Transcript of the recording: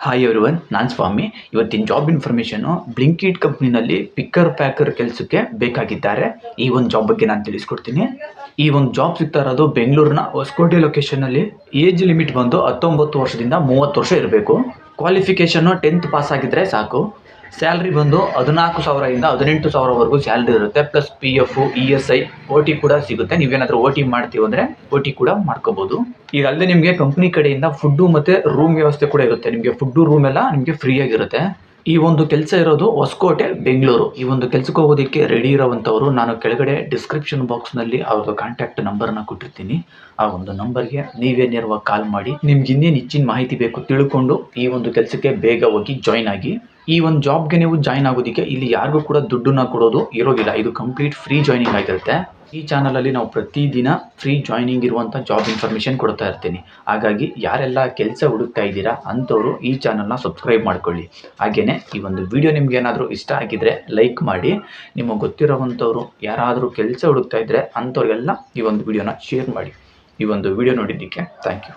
Hi everyone, ನಾನು ಸ್ವಾಮಿ. ಇವತ್ತಿನ job information Blinkit ಕಂಪ್ನಿನಲ್ಲಿ ಪಿಕ್ಕರ್ ಪ್ಯಾಕರ್ ಕೆಲಸಕ್ಕೆ ಬೇಕಾಗಿದ್ದಾರೆ. ಈ ಒಂದು ಜಾಬ್ ಬಗ್ಗೆ ನಾನು ತಿಳಿಸ್ಕೊಡ್ತೀನಿ. ಈ ಒಂದು ಜಾಬ್ ಸಿಗ್ತಾ ಇರೋದು ಬೆಂಗಳೂರಿನ ಹೊಸಕೋಟೆ ಲೊಕೇಶನಲ್ಲಿ. ಏಜ್ ಲಿಮಿಟ್ ಬಂದು 19 ವರ್ಷದಿಂದ 30 ವರ್ಷ ಇರಬೇಕು. ಕ್ವಾಲಿಫಿಕೇಷನ್ನು 10th ಪಾಸ್ ಆಗಿದ್ದರೆ ಸಾಕು. ಸ್ಯಾಲ್ರಿ ಬಂದು 14,000ರಿಂದ 18,000ವರೆಗೂ ಸ್ಯಾಲ್ರಿ ಇರುತ್ತೆ. ಪ್ಲಸ್ PF, ESI, OT ಕೂಡ ಸಿಗುತ್ತೆ. ನೀವೇನಾದರೂ OT ಮಾಡ್ತೀವಿ ಅಂದರೆ OT ಕೂಡ ಮಾಡ್ಕೋಬೋದು. ಇದಲ್ಲದೆ ನಿಮಗೆ ಕಂಪ್ನಿ ಕಡೆಯಿಂದ ಫುಡ್ಡು ಮತ್ತು ರೂಮ್ ವ್ಯವಸ್ಥೆ ಕೂಡ ಇರುತ್ತೆ. ನಿಮಗೆ ಫುಡ್ಡು ರೂಮ್ ಎಲ್ಲ ನಿಮಗೆ ಫ್ರೀಯಾಗಿರುತ್ತೆ. ಈ ಒಂದು ಕೆಲಸ ಇರೋದು ಹೊಸಕೋಟೆ, ಬೆಂಗಳೂರು. ಈ ಒಂದು ಕೆಲಸಕ್ಕೆ ಹೋಗೋದಕ್ಕೆ ರೆಡಿ ಇರೋವಂಥವ್ರು ನಾನು ಕೆಳಗಡೆ ಡಿಸ್ಕ್ರಿಪ್ಷನ್ ಬಾಕ್ಸ್ನಲ್ಲಿ ಅವ್ರದ್ದು ಕಾಂಟ್ಯಾಕ್ಟ್ ನಂಬರ್ನ ಕೊಟ್ಟಿರ್ತೀನಿ. ಆ ಒಂದು ನಂಬರ್ಗೆ ನೀವೇ ನೇರವಾಗಿ ಕಾಲ್ ಮಾಡಿ ನಿಮ್ಗೆ ಇನ್ನೇನು ಹೆಚ್ಚಿನ ಮಾಹಿತಿ ಬೇಕು ತಿಳ್ಕೊಂಡು ಈ ಒಂದು ಕೆಲಸಕ್ಕೆ ಬೇಗ ಹೋಗಿ ಜಾಯ್ನ್ ಆಗಿ. ಈ ಒಂದು ಜಾಬ್ಗೆ ನೀವು ಜಾಯ್ನ್ ಆಗೋದಕ್ಕೆ ಇಲ್ಲಿ ಯಾರಿಗೂ ಕೂಡ ದುಡ್ಡನ್ನ ಕೊಡೋದು ಇರೋದಿಲ್ಲ. ಇದು ಕಂಪ್ಲೀಟ್ ಫ್ರೀ ಜಾಯ್ನಿಂಗ್ ಆಗಿರುತ್ತೆ. ಈ ಚಾನಲಲ್ಲಿ ನಾವು ಪ್ರತಿದಿನ ಫ್ರೀ ಜಾಯ್ನಿಂಗ್ ಇರುವಂಥ ಜಾಬ್ ಇನ್ಫಾರ್ಮೇಷನ್ ಕೊಡ್ತಾ ಇರ್ತೀನಿ. ಹಾಗಾಗಿ ಯಾರೆಲ್ಲ ಕೆಲಸ ಹುಡುಕ್ತಾ ಇದ್ದೀರಾ ಅಂಥವ್ರು ಈ ಚಾನಲ್ನ ಸಬ್ಸ್ಕ್ರೈಬ್ ಮಾಡ್ಕೊಳ್ಳಿ. ಹಾಗೆಯೇ ಈ ಒಂದು ವಿಡಿಯೋ ನಿಮ್ಗೆ ಏನಾದರೂ ಇಷ್ಟ ಆಗಿದ್ದರೆ ಲೈಕ್ ಮಾಡಿ. ನಿಮಗೆ ಗೊತ್ತಿರೋವಂಥವ್ರು ಯಾರಾದರೂ ಕೆಲಸ ಹುಡುಕ್ತಾ ಇದ್ದರೆ ಅಂಥವ್ರಿಗೆಲ್ಲ ಈ ಒಂದು ವಿಡಿಯೋನ ಶೇರ್ ಮಾಡಿ. ಈ ಒಂದು ವಿಡಿಯೋ ನೋಡಿದ್ದಕ್ಕೆ ಥ್ಯಾಂಕ್ ಯು.